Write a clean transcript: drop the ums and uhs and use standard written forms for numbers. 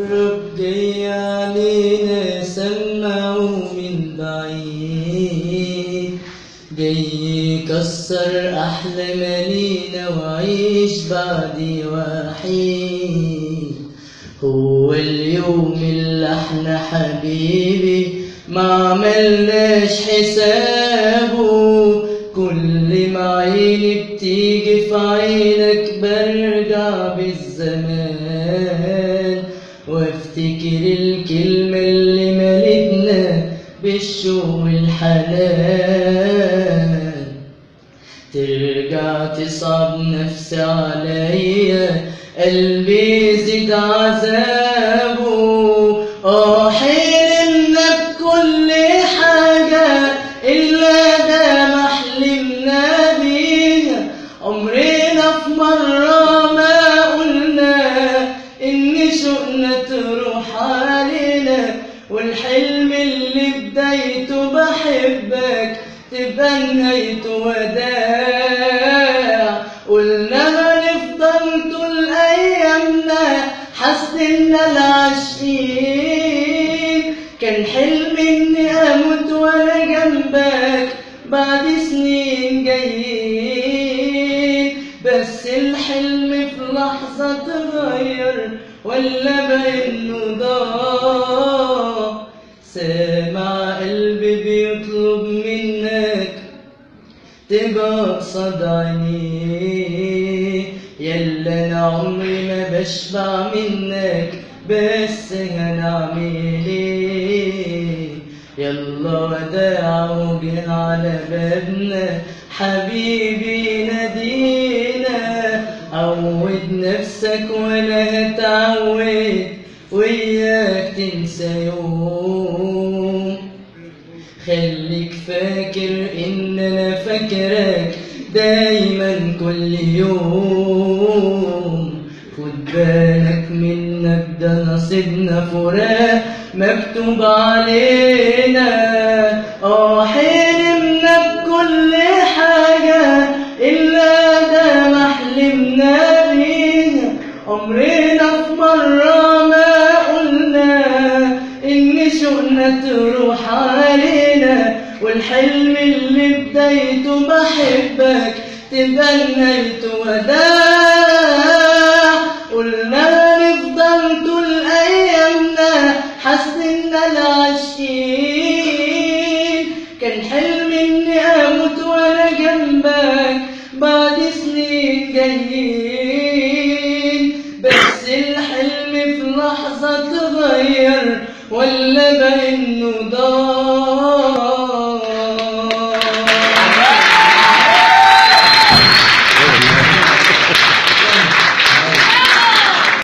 رب جاي علينا سمعوا من بعيد، جاي يكسر أحلام لينا وعيش بعدي وحيد. هو اليوم اللي احنا حبيبي ما عملناش حسابه، كل ما عيني بتيجي في عينك برجع بالزمان وافتكر الكلمة اللي ملتنا بالشوق والحنان. ترجع تصعب نفسي عليا قلبي يزيد عذابه، حلمنا بكل حاجة إلا ده ما حلمنا بيها. عمرنا في مرة ما قلنا إن شوقنا تروح علينا، والحلم اللي بدايته بحبك تبقى نهايته وداع. قلنا هنفضل طول أيامنا حاسدنا العاشقين، كان حلمي إني أموت وأنا جنبك بعد سنين جايين، بس الحلم في لحظة اتغير ولا بإنه ضاع. سامع قلبي بيطلب منك تبقى قصاد عينيه، يلا أنا عمري ما بشبع منك بس هنعمل ايه. يلا وداع وجه على بابنا حبيبي نادينا، عود نفسك وانا هتعود وياك تنسى يوم. خليك فاكر ان انا فاكرك دايما كل يوم، خد بالك منك ده نصيبنا فراق مكتوب علينا. حلمنا بكل حاجة إلا ده ما حلمنا بيها. عمرنا في مرة ما قلنا إن شوقنا تروح علينا، والحلم اللي بدايته بحبك تبقى نهايته وداع. قلنا نفضل طول أيامنا حاسدنا العاشقين، كان حلمي إني أموت وأنا جنبك بعد سنين جايين، بس الحلم في لحظة اتغير ولا بإنه ضاع.